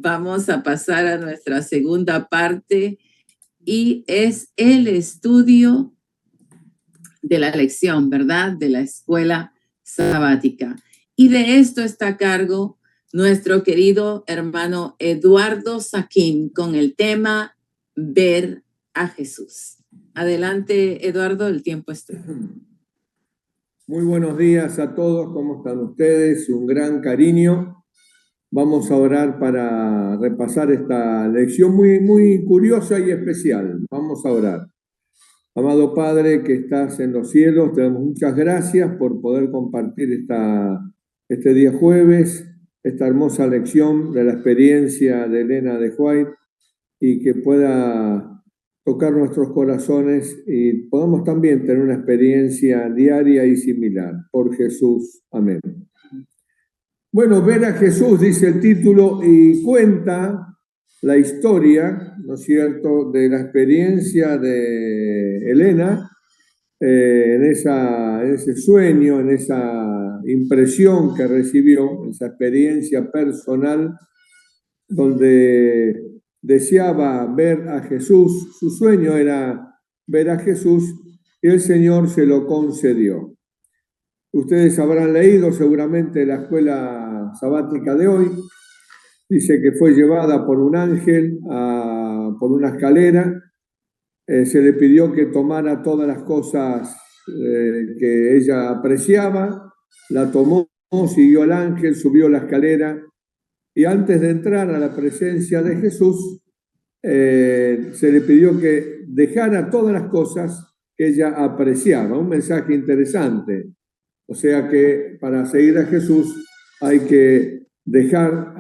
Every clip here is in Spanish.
Vamos a pasar a nuestra segunda parte y es el estudio de la lección, ¿verdad? De la escuela sabática. Y de esto está a cargo nuestro querido hermano Eduardo Saquín con el tema Ver a Jesús. Adelante, Eduardo, el tiempo es tuyo. Muy buenos días a todos, ¿cómo están ustedes? Un gran cariño. Vamos a orar para repasar esta lección muy curiosa y especial. Vamos a orar. Amado Padre que estás en los cielos, te damos muchas gracias por poder compartir este día jueves, esta hermosa lección de la experiencia de Elena de White y que pueda tocar nuestros corazones y podamos también tener una experiencia diaria y similar. Por Jesús. Amén. Bueno, ver a Jesús, dice el título, y cuenta la historia, ¿no es cierto?, de la experiencia de Elena en ese sueño, en esa impresión que recibió, esa experiencia personal donde deseaba ver a Jesús. Su sueño era ver a Jesús y el Señor se lo concedió. Ustedes habrán leído seguramente la escuela sabática de hoy. Dice que fue llevada por un ángel por una escalera. Se le pidió que tomara todas las cosas que ella apreciaba. La tomó, siguió al ángel, subió la escalera y antes de entrar a la presencia de Jesús, se le pidió que dejara todas las cosas que ella apreciaba. Un mensaje interesante. O sea que para seguir a Jesús hay que dejar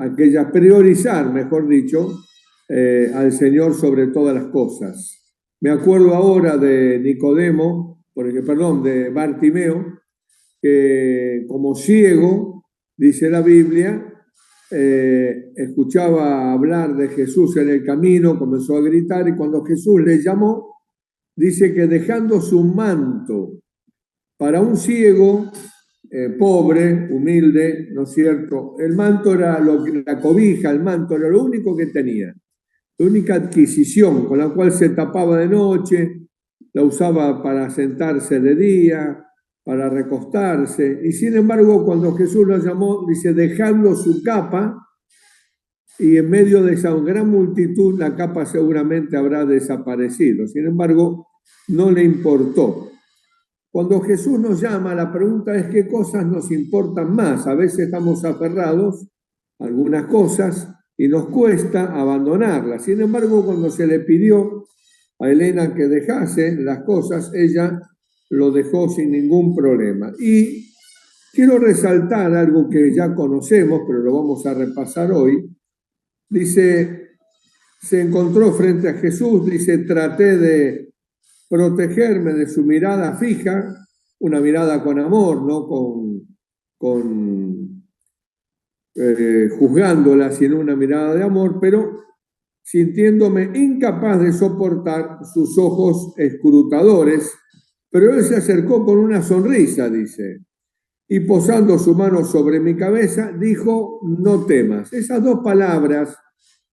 priorizar, mejor dicho, al Señor sobre todas las cosas. Me acuerdo ahora de de Bartimeo, que como ciego, dice la Biblia, escuchaba hablar de Jesús en el camino, comenzó a gritar y cuando Jesús le llamó, dice que dejando su manto, para un ciego pobre, humilde, ¿no es cierto? El manto era la cobija, el manto era lo único que tenía, la única adquisición con la cual se tapaba de noche, la usaba para sentarse de día, para recostarse, y sin embargo cuando Jesús lo llamó, dice, dejando su capa, y en medio de esa gran multitud la capa seguramente habrá desaparecido, sin embargo no le importó. Cuando Jesús nos llama, la pregunta es qué cosas nos importan más. A veces estamos aferrados a algunas cosas y nos cuesta abandonarlas. Sin embargo, cuando se le pidió a Elena que dejase las cosas, ella lo dejó sin ningún problema. Y quiero resaltar algo que ya conocemos, pero lo vamos a repasar hoy. Dice, se encontró frente a Jesús, dice, traté de protegerme de su mirada fija, una mirada con amor, no juzgándola, sino una mirada de amor, pero sintiéndome incapaz de soportar sus ojos escrutadores, pero él se acercó con una sonrisa, dice, y posando su mano sobre mi cabeza, dijo, no temas. Esas dos palabras,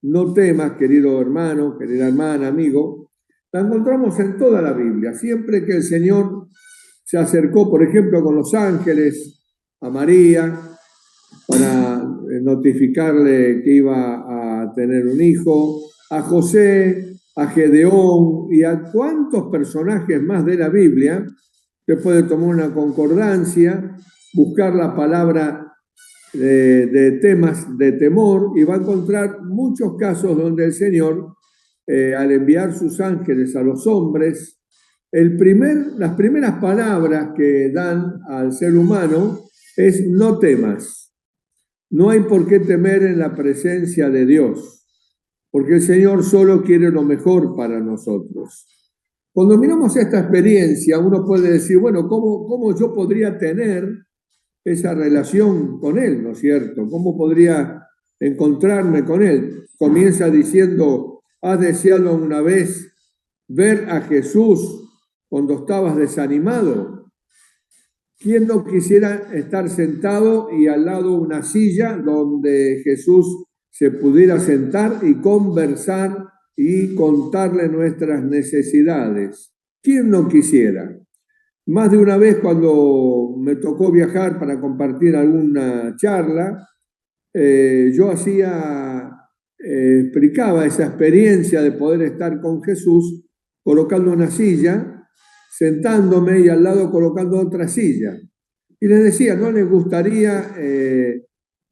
no temas, querido hermano, querida hermana, amigo, la encontramos en toda la Biblia. Siempre que el Señor se acercó, por ejemplo, con los ángeles a María para notificarle que iba a tener un hijo, a José, a Gedeón y a cuántos personajes más de la Biblia, se puede tomar una concordancia, buscar la palabra de temas de temor y va a encontrar muchos casos donde el Señor al enviar sus ángeles a los hombres, las primeras palabras que dan al ser humano es no temas. No hay por qué temer en la presencia de Dios, porque el Señor solo quiere lo mejor para nosotros. Cuando miramos esta experiencia, uno puede decir, bueno, ¿cómo yo podría tener esa relación con Él, ¿no es cierto? ¿Cómo podría encontrarme con Él? Comienza diciendo, ¿has deseado una vez ver a Jesús cuando estabas desanimado? ¿Quién no quisiera estar sentado y al lado una silla donde Jesús se pudiera sentar y conversar y contarle nuestras necesidades. ¿Quién no quisiera? Más de una vez cuando me tocó viajar para compartir alguna charla, yo explicaba esa experiencia de poder estar con Jesús colocando una silla, sentándome y al lado colocando otra silla. Y les decía, ¿no les gustaría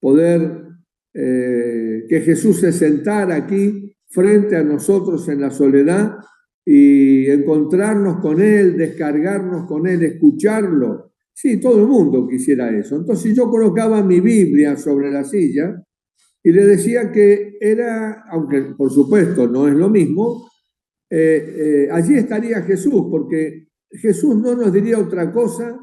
poder que Jesús se sentara aquí frente a nosotros en la soledad y encontrarnos con Él, descargarnos con Él, escucharlo? Sí, todo el mundo quisiera eso. Entonces yo colocaba mi Biblia sobre la silla y le decía que era, aunque por supuesto no es lo mismo, allí estaría Jesús, porque Jesús no nos diría otra cosa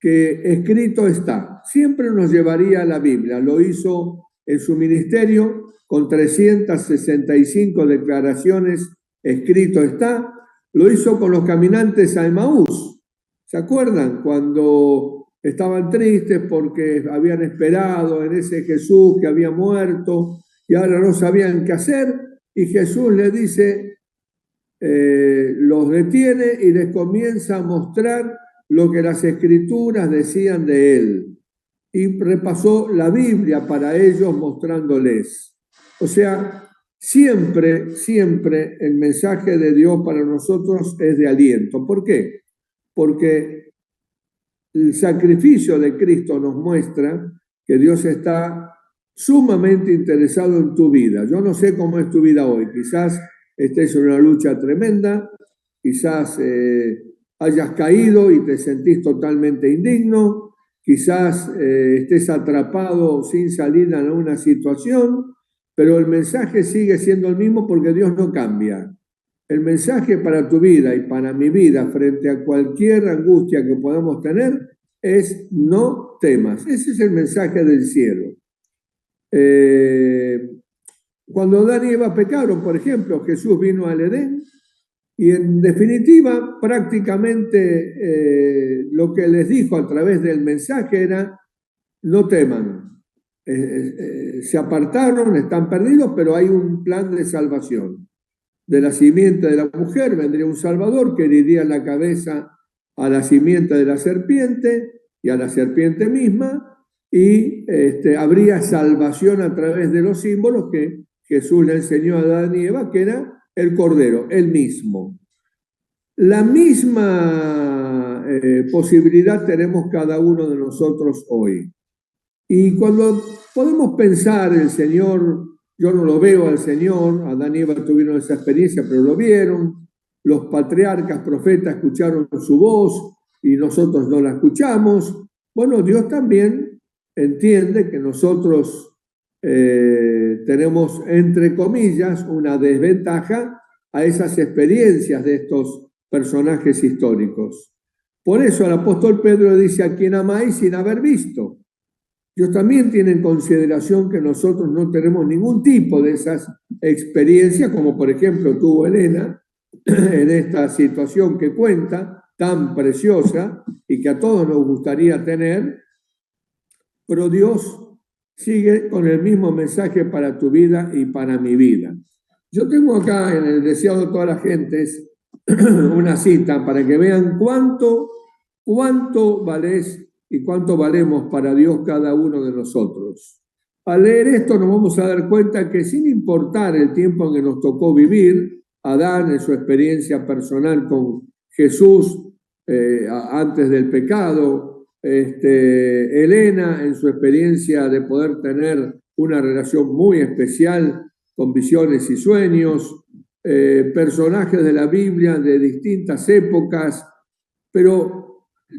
que escrito está. Siempre nos llevaría a la Biblia. Lo hizo en su ministerio con 365 declaraciones, escrito está. Lo hizo con los caminantes a Emaús. ¿Se acuerdan? Cuando estaban tristes porque habían esperado en ese Jesús que había muerto y ahora no sabían qué hacer, y Jesús les dice, los detiene y les comienza a mostrar lo que las escrituras decían de él. Y repasó la Biblia para ellos mostrándoles. O sea, siempre el mensaje de Dios para nosotros es de aliento. ¿Por qué? Porque el sacrificio de Cristo nos muestra que Dios está sumamente interesado en tu vida. Yo no sé cómo es tu vida hoy. Quizás estés en una lucha tremenda, quizás hayas caído y te sentís totalmente indigno, quizás estés atrapado sin salida en una situación, pero el mensaje sigue siendo el mismo porque Dios no cambia. El mensaje para tu vida y para mi vida frente a cualquier angustia que podamos tener es no temas. Ese es el mensaje del cielo. Cuando Adán y Eva pecaron, por ejemplo, Jesús vino al Edén y en definitiva prácticamente lo que les dijo a través del mensaje era no teman. Se apartaron, están perdidos, pero hay un plan de salvación. De la simiente de la mujer vendría un Salvador que heriría la cabeza a la simiente de la serpiente y a la serpiente misma, y habría salvación a través de los símbolos que Jesús le enseñó a Adán y Eva, que era el Cordero, él mismo. La misma posibilidad tenemos cada uno de nosotros hoy. Y cuando podemos pensar, el Señor, yo no lo veo al Señor, Adán y Eva tuvieron esa experiencia, pero lo vieron, los patriarcas, profetas escucharon su voz y nosotros no la escuchamos. Bueno, Dios también entiende que nosotros tenemos, entre comillas, una desventaja a esas experiencias de estos personajes históricos. Por eso el apóstol Pedro dice, a quien amáis sin haber visto. Dios también tiene en consideración que nosotros no tenemos ningún tipo de esas experiencias, como por ejemplo tuvo Elena en esta situación que cuenta, tan preciosa y que a todos nos gustaría tener, pero Dios sigue con el mismo mensaje para tu vida y para mi vida. Yo tengo acá en el deseado de todas las gentes una cita para que vean cuánto valés y cuánto valemos para Dios cada uno de nosotros. Al leer esto nos vamos a dar cuenta que sin importar el tiempo en que nos tocó vivir, Adán en su experiencia personal con Jesús antes del pecado, Elena en su experiencia de poder tener una relación muy especial con visiones y sueños, personajes de la Biblia de distintas épocas, pero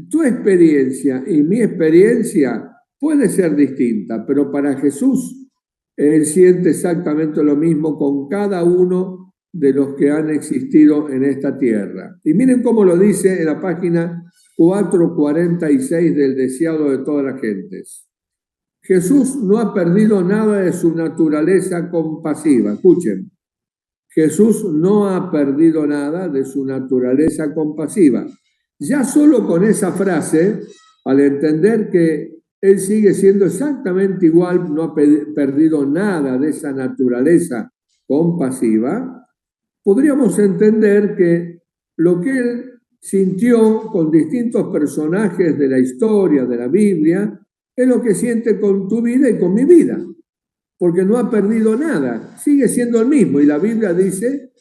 tu experiencia y mi experiencia puede ser distinta, pero para Jesús, Él siente exactamente lo mismo con cada uno de los que han existido en esta tierra. Y miren cómo lo dice en la página 446 del deseado de todas las gentes. Jesús no ha perdido nada de su naturaleza compasiva. Escuchen, Jesús no ha perdido nada de su naturaleza compasiva. Ya solo con esa frase, al entender que Él sigue siendo exactamente igual, no ha perdido nada de esa naturaleza compasiva. Podríamos entender que lo que Él sintió con distintos personajes de la historia, de la Biblia, es lo que siente con tu vida y con mi vida, porque no ha perdido nada, sigue siendo el mismo. Y la Biblia dice,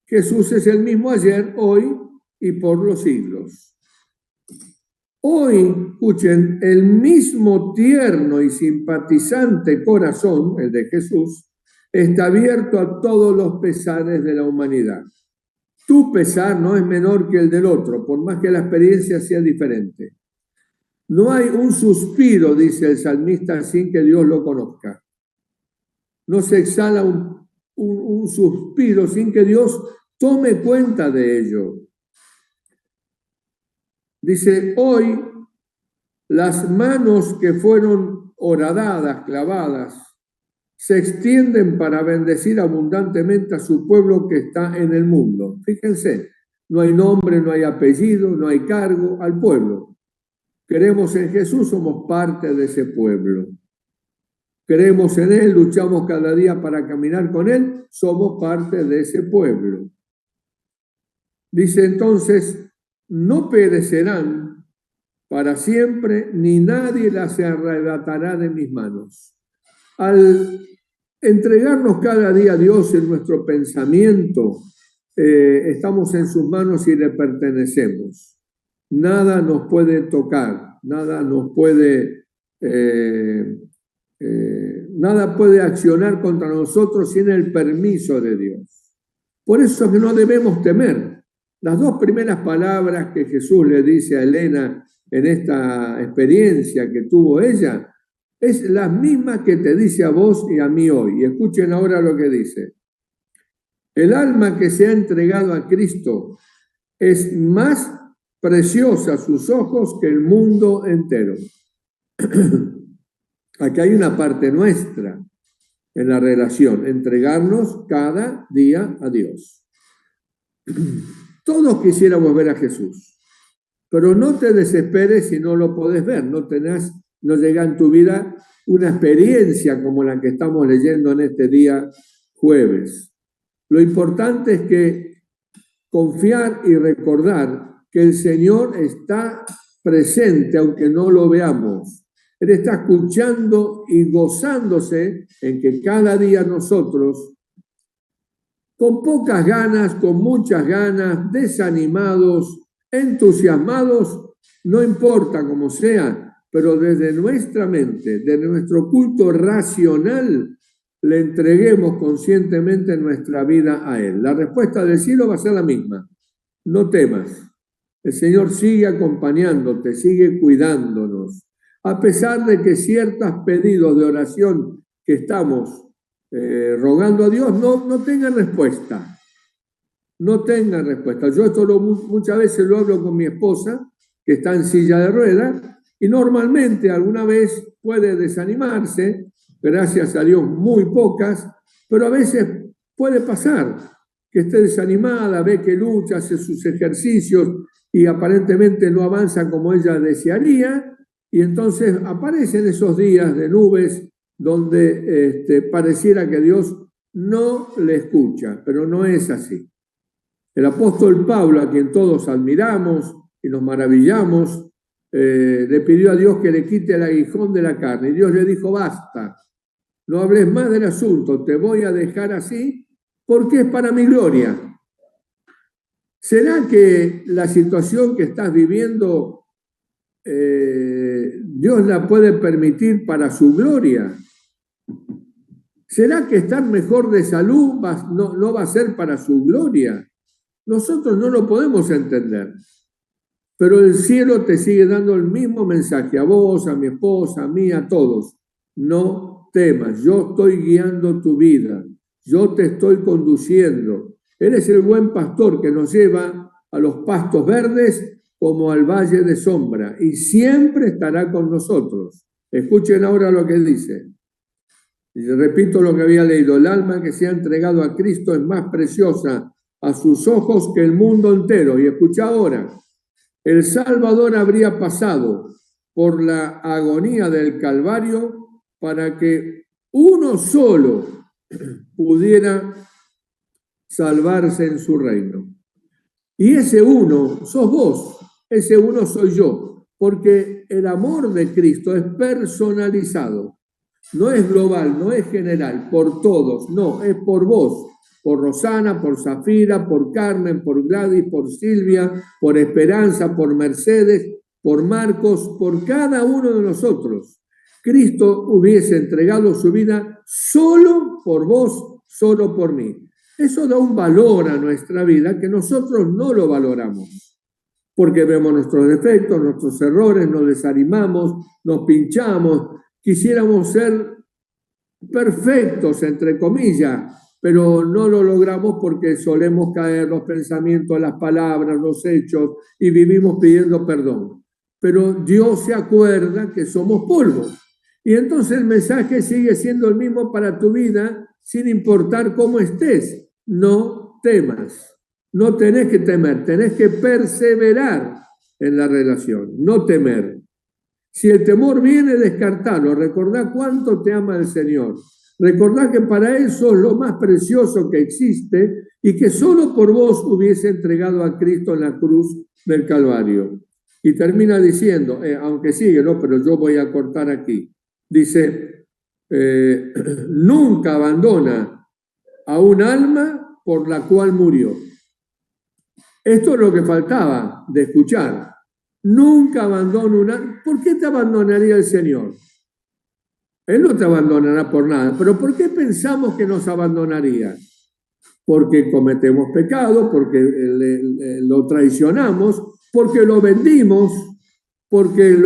Jesús es el mismo ayer, hoy y por los siglos. Hoy, escuchen, el mismo tierno y simpatizante corazón, el de Jesús, está abierto a todos los pesares de la humanidad. Tu pesar no es menor que el del otro, por más que la experiencia sea diferente. No hay un suspiro, dice el salmista, sin que Dios lo conozca. No se exhala un suspiro sin que Dios tome cuenta de ello. Dice, hoy las manos que fueron horadadas, clavadas, se extienden para bendecir abundantemente a su pueblo que está en el mundo. Fíjense, no hay nombre, no hay apellido, no hay cargo, al pueblo. Creemos en Jesús, somos parte de ese pueblo. Creemos en Él, luchamos cada día para caminar con Él, somos parte de ese pueblo. Dice entonces, no perecerán para siempre, ni nadie las arrebatará de mis manos. Al entregarnos cada día a Dios en nuestro pensamiento, estamos en sus manos y le pertenecemos. Nada nos puede tocar, nada nos puede, nada puede accionar contra nosotros sin el permiso de Dios. Por eso es que no debemos temer. Las dos primeras palabras que Jesús le dice a Elena en esta experiencia que tuvo ella, es la misma que te dice a vos y a mí hoy. Y escuchen ahora lo que dice. El alma que se ha entregado a Cristo es más preciosa a sus ojos que el mundo entero. Aquí hay una parte nuestra en la relación, entregarnos cada día a Dios. Todos quisiéramos ver a Jesús, pero no te desesperes si no lo podés ver, no llega en tu vida una experiencia como la que estamos leyendo en este día jueves. Lo importante es que confiar y recordar que el Señor está presente aunque no lo veamos. Él está escuchando y gozándose en que cada día nosotros, con pocas ganas, con muchas ganas, desanimados, entusiasmados, no importa cómo sea, pero desde nuestra mente, desde nuestro culto racional, le entreguemos conscientemente nuestra vida a Él. La respuesta del cielo va a ser la misma. No temas. El Señor sigue acompañándote, sigue cuidándonos. A pesar de que ciertos pedidos de oración que estamos rogando a Dios no tengan respuesta. No tengan respuesta. Yo esto muchas veces lo hablo con mi esposa, que está en silla de ruedas, y normalmente alguna vez puede desanimarse, gracias a Dios muy pocas, pero a veces puede pasar que esté desanimada, ve que lucha, hace sus ejercicios y aparentemente no avanza como ella desearía, y entonces aparecen esos días de nubes donde pareciera que Dios no le escucha, pero no es así. El apóstol Pablo, a quien todos admiramos y nos maravillamos, le pidió a Dios que le quite el aguijón de la carne. Y Dios le dijo, basta, no hables más del asunto, te voy a dejar así porque es para mi gloria. ¿Será que la situación que estás viviendo Dios la puede permitir para su gloria? ¿Será que estar mejor de salud no va a ser para su gloria? Nosotros no lo podemos entender, pero el cielo te sigue dando el mismo mensaje a vos, a mi esposa, a mí, a todos. No temas, yo estoy guiando tu vida, yo te estoy conduciendo. Eres el buen pastor que nos lleva a los pastos verdes como al valle de sombra y siempre estará con nosotros. Escuchen ahora lo que dice. Y repito lo que había leído, el alma que se ha entregado a Cristo es más preciosa a sus ojos que el mundo entero. Y escucha ahora, el Salvador habría pasado por la agonía del Calvario para que uno solo pudiera salvarse en su reino. Y ese uno sos vos, ese uno soy yo, porque el amor de Cristo es personalizado, no es global, no es general, por todos, no, es por vos, por Rosana, por Zafira, por Carmen, por Gladys, por Silvia, por Esperanza, por Mercedes, por Marcos, por cada uno de nosotros. Cristo hubiese entregado su vida solo por vos, solo por mí. Eso da un valor a nuestra vida que nosotros no lo valoramos, porque vemos nuestros defectos, nuestros errores, nos desanimamos, nos pinchamos, quisiéramos ser perfectos, entre comillas, pero no lo logramos porque solemos caer los pensamientos, las palabras, los hechos y vivimos pidiendo perdón. Pero Dios se acuerda que somos polvo. Y entonces el mensaje sigue siendo el mismo para tu vida sin importar cómo estés. No temas. No tenés que temer, tenés que perseverar en la relación, no temer. Si el temor viene, descartalo. Recordá cuánto te ama el Señor. Recordá que para Él sos lo más precioso que existe y que solo por vos hubiese entregado a Cristo en la cruz del Calvario. Y termina diciendo, aunque sigue, ¿no? Pero yo voy a cortar aquí. Dice, nunca abandona a un alma por la cual murió. Esto es lo que faltaba de escuchar. Nunca abandona un alma. ¿Por qué te abandonaría el Señor? Él no te abandonará por nada. ¿Pero por qué pensamos que nos abandonaría? Porque cometemos pecado, porque lo traicionamos, porque lo vendimos, porque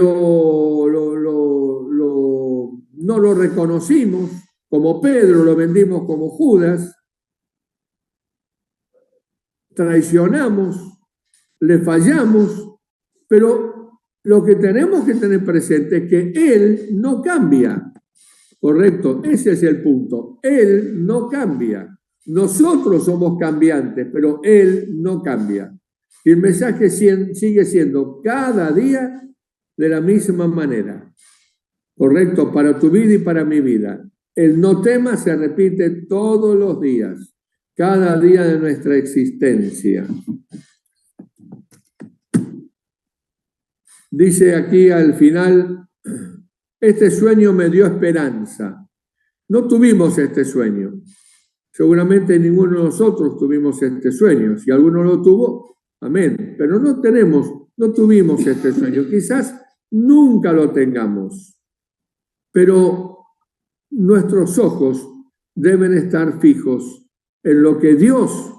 no lo reconocimos, como Pedro, lo vendimos como Judas, traicionamos, le fallamos, pero lo que tenemos que tener presente es que Él no cambia, ¿correcto? Ese es el punto. Él no cambia. Nosotros somos cambiantes, pero Él no cambia. Y el mensaje sigue siendo cada día de la misma manera, ¿correcto? Para tu vida y para mi vida. El no tema se repite todos los días, cada día de nuestra existencia. Dice aquí al final, este sueño me dio esperanza. No tuvimos este sueño. Seguramente ninguno de nosotros tuvimos este sueño. Si alguno lo tuvo, amén. Pero no tuvimos este sueño. Quizás nunca lo tengamos. Pero nuestros ojos deben estar fijos en lo que Dios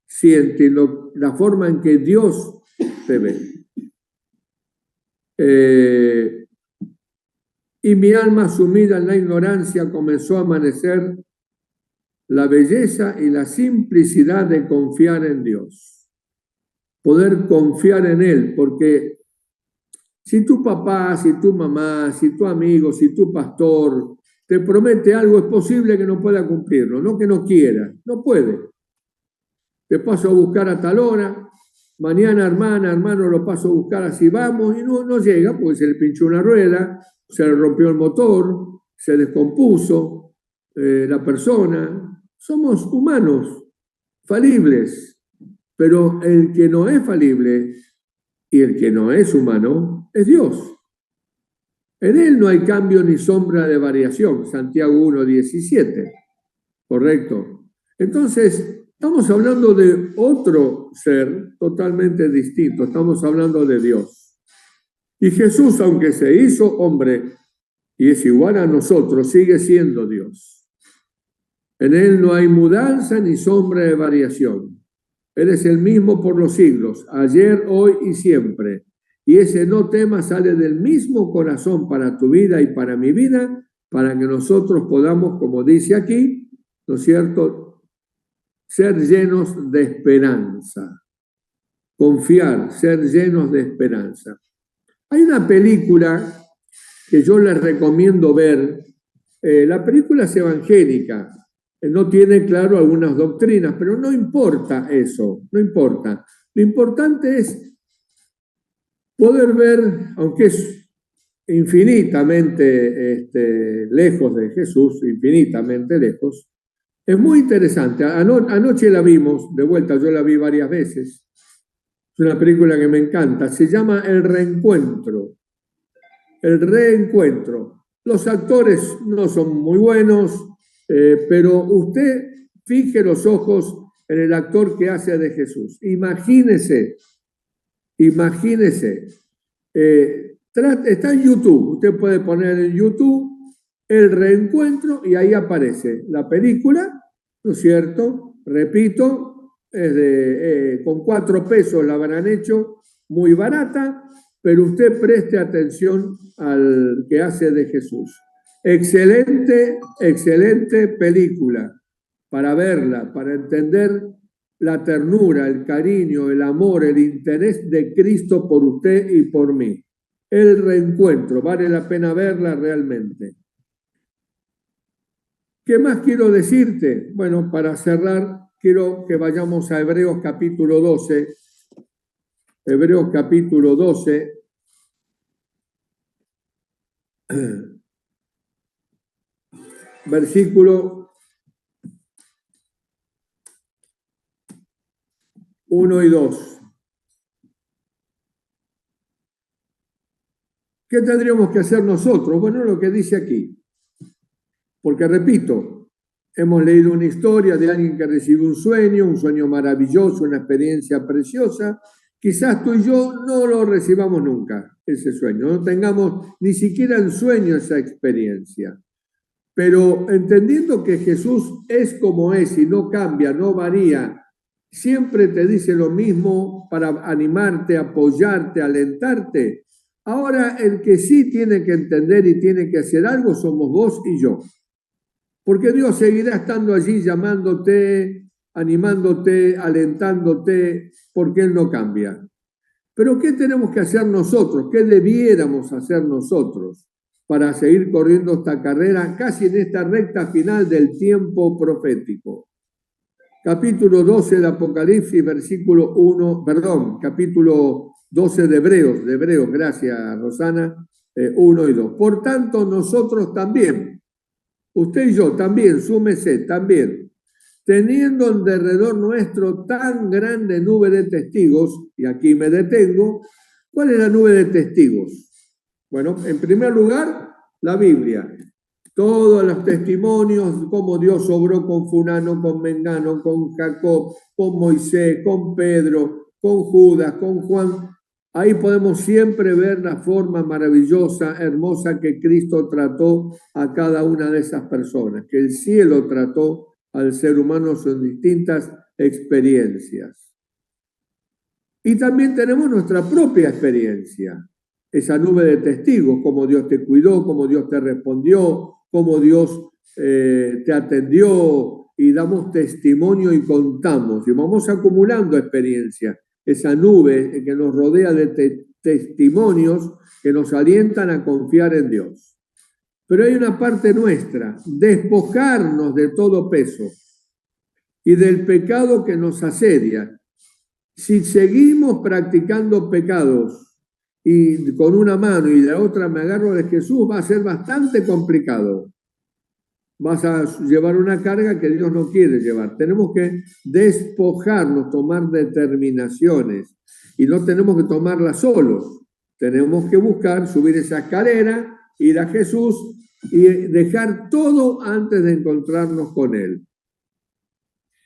siente, la forma en que Dios te ve. Y mi alma sumida en la ignorancia comenzó a amanecer la belleza y la simplicidad de confiar en Dios. Poder confiar en Él, porque si tu papá, si tu mamá, si tu amigo, si tu pastor te promete algo, es posible que no pueda cumplirlo, no que no quiera, no puede. Te paso a buscar a tal hora, mañana hermano, lo paso a buscar, así vamos, y no llega porque se le pinchó una rueda, se le rompió el motor, se descompuso la persona. Somos humanos, falibles, pero el que no es falible y el que no es humano es Dios. En Él no hay cambio ni sombra de variación, Santiago 1:17, ¿correcto? Entonces, estamos hablando de otro ser totalmente distinto, estamos hablando de Dios. Y Jesús, aunque se hizo hombre y es igual a nosotros, sigue siendo Dios. En Él no hay mudanza ni sombra de variación. Él es el mismo por los siglos, ayer, hoy y siempre. Y ese no tema sale del mismo corazón para tu vida y para mi vida, para que nosotros podamos, como dice aquí, ¿no es cierto?, ser llenos de esperanza. Confiar, ser llenos de esperanza. Hay una película que yo les recomiendo ver. La película es evangélica. No tiene, claro, algunas doctrinas, pero no importa eso, no importa. Lo importante es poder ver, aunque es infinitamente lejos de Jesús, infinitamente lejos. Es muy interesante. Anoche la vimos, de vuelta, yo la vi varias veces. Es una película que me encanta. Se llama El Reencuentro. El Reencuentro. Los actores no son muy buenos, pero usted fije los ojos en el actor que hace de Jesús. Imagínese, imagínese. Está en YouTube. Usted puede poner en YouTube El Reencuentro y ahí aparece la película, ¿no es cierto? Repito, con 4 pesos la habrán hecho, muy barata, pero usted preste atención al que hace de Jesús. Excelente, excelente película para verla, para entender la ternura, el cariño, el amor, el interés de Cristo por usted y por mí. El Reencuentro, vale la pena verla realmente. ¿Qué más quiero decirte? Bueno, para cerrar, quiero que vayamos a Hebreos capítulo 12. Hebreos capítulo 12. Versículo 1 y 2. ¿Qué tendríamos que hacer nosotros? Bueno, lo que dice aquí. Porque, repito, hemos leído una historia de alguien que recibió un sueño maravilloso, una experiencia preciosa. Quizás tú y yo no lo recibamos nunca, ese sueño, no tengamos ni siquiera en sueño esa experiencia. Pero entendiendo que Jesús es como es y no cambia, no varía, siempre te dice lo mismo para animarte, apoyarte, alentarte. Ahora el que sí tiene que entender y tiene que hacer algo somos vos y yo. Porque Dios seguirá estando allí llamándote, animándote, alentándote, porque Él no cambia. Pero ¿qué tenemos que hacer nosotros? ¿Qué debiéramos hacer nosotros para seguir corriendo esta carrera casi en esta recta final del tiempo profético? Capítulo 12 de Apocalipsis, versículo 1, perdón, capítulo 12 de Hebreos, gracias Rosana, 1 y 2. Por tanto, nosotros también, usted y yo también, súmese también, teniendo en derredor nuestro tan grande nube de testigos, y aquí me detengo, ¿cuál es la nube de testigos? Bueno, en primer lugar, la Biblia. Todos los testimonios, cómo Dios obró con Fulano, con Mengano, con Jacob, con Moisés, con Pedro, con Judas, con Juan. Ahí podemos siempre ver la forma maravillosa, hermosa que Cristo trató a cada una de esas personas, que el cielo trató al ser humano en distintas experiencias. Y también tenemos nuestra propia experiencia, esa nube de testigos, cómo Dios te cuidó, cómo Dios te respondió, cómo Dios te atendió, y damos testimonio y contamos, y vamos acumulando experiencia. Esa nube que nos rodea de testimonios que nos alientan a confiar en Dios. Pero hay una parte nuestra, despojarnos de todo peso y del pecado que nos asedia. Si seguimos practicando pecados y con una mano y la otra me agarro de Jesús, va a ser bastante complicado. Vas a llevar una carga que Dios no quiere llevar. Tenemos que despojarnos, tomar determinaciones. Y no tenemos que tomarlas solos. Tenemos que buscar, subir esa escalera, ir a Jesús y dejar todo antes de encontrarnos con Él.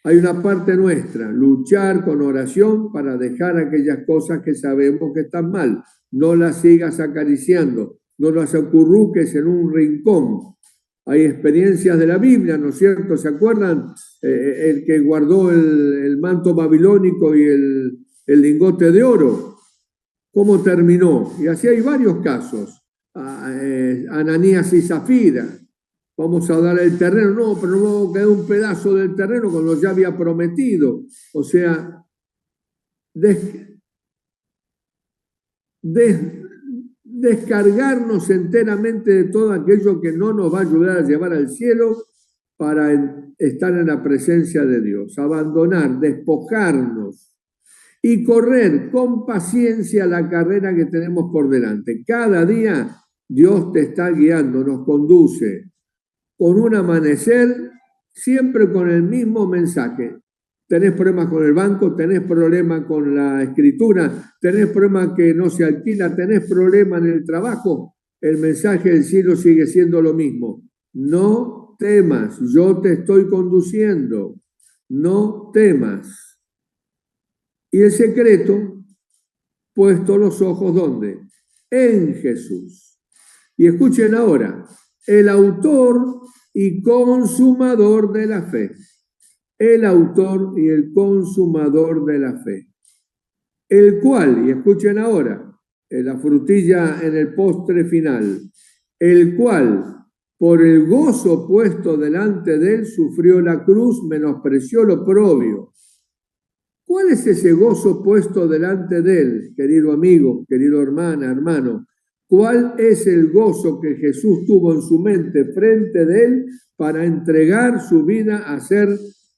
Hay una parte nuestra, luchar con oración para dejar aquellas cosas que sabemos que están mal. No las sigas acariciando, no las acurruques en un rincón. Hay experiencias de la Biblia, ¿no es cierto? ¿Se acuerdan? El que guardó el manto babilónico y el lingote de oro. ¿Cómo terminó? Y así hay varios casos. Ananías y Zafira. Vamos a dar el terreno. No, pero no quedó un pedazo del terreno cuando ya había prometido. O sea, descargarnos enteramente de todo aquello que no nos va a ayudar a llevar al cielo para estar en la presencia de Dios, abandonar, despojarnos y correr con paciencia la carrera que tenemos por delante. Cada día Dios te está guiando, nos conduce con un amanecer, siempre con el mismo mensaje. Tenés problemas con el banco, tenés problemas con la escritura, tenés problemas que no se alquila, tenés problemas en el trabajo. El mensaje del cielo sigue siendo lo mismo. No temas, yo te estoy conduciendo. No temas. Y el secreto, puesto los ojos, ¿dónde? En Jesús. Y escuchen ahora, el autor y consumador de la fe. El autor y el consumador de la fe. El cual, y escuchen ahora, la frutilla en el postre final, el cual, por el gozo puesto delante de él, sufrió la cruz, menospreció lo oprobio. ¿Cuál es ese gozo puesto delante de él, querido amigo, querido hermano? ¿Cuál es el gozo que Jesús tuvo en su mente frente de él para entregar su vida a ser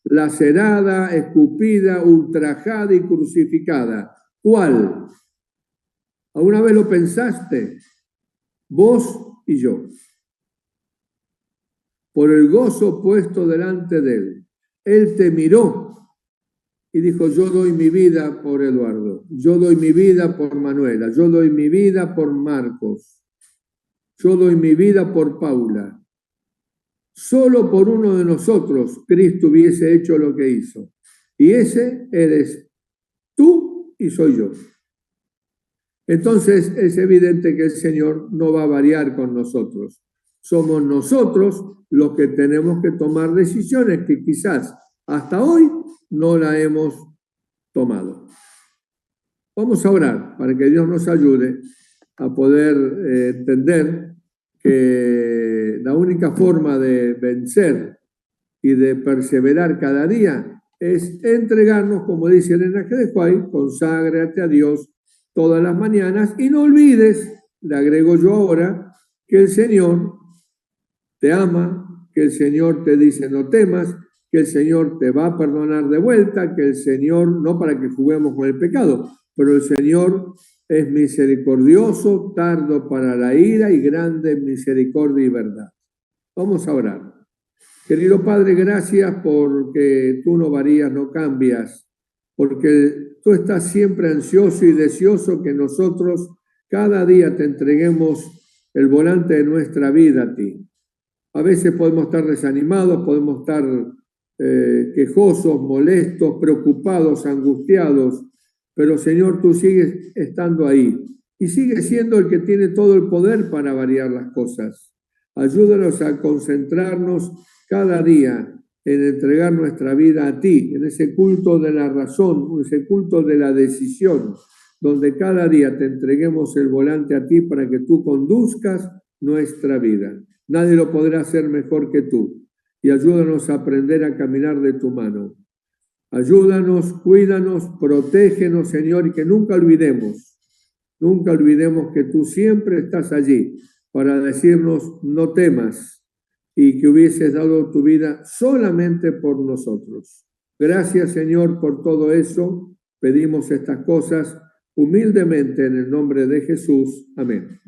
lacerada, escupida, ultrajada y crucificada? ¿Cuál? ¿Alguna vez lo pensaste? Vos y yo. Por el gozo puesto delante de él. Él te miró y dijo, yo doy mi vida por Eduardo, yo doy mi vida por Manuela, yo doy mi vida por Marcos, yo doy mi vida por Paula. Solo por uno de nosotros Cristo hubiese hecho lo que hizo. Y ese eres tú y soy yo. Entonces es evidente que el Señor no va a variar con nosotros. Somos nosotros los que tenemos que tomar decisiones que quizás hasta hoy no la hemos tomado. Vamos a orar para que Dios nos ayude a poder entender que la única forma de vencer y de perseverar cada día es entregarnos, como dice el Enaje de Huay, conságrate a Dios todas las mañanas y no olvides, le agrego yo ahora, que el Señor te ama, que el Señor te dice no temas, que el Señor te va a perdonar de vuelta, que el Señor, no para que juguemos con el pecado, pero el Señor es misericordioso, tardo para la ira y grande en misericordia y verdad. Vamos a orar. Querido Padre, gracias porque tú no varías, no cambias, porque tú estás siempre ansioso y deseoso que nosotros cada día te entreguemos el volante de nuestra vida a ti. A veces podemos estar desanimados, podemos estar quejosos, molestos, preocupados, angustiados, pero Señor, tú sigues estando ahí y sigues siendo el que tiene todo el poder para variar las cosas. Ayúdanos a concentrarnos cada día en entregar nuestra vida a ti, en ese culto de la razón, ese culto de la decisión, donde cada día te entreguemos el volante a ti para que tú conduzcas nuestra vida. Nadie lo podrá hacer mejor que tú. Y ayúdanos a aprender a caminar de tu mano. Ayúdanos, cuídanos, protégenos, Señor, y que nunca olvidemos que tú siempre estás allí para decirnos no temas y que hubieses dado tu vida solamente por nosotros. Gracias, Señor, por todo eso. Pedimos estas cosas humildemente en el nombre de Jesús. Amén.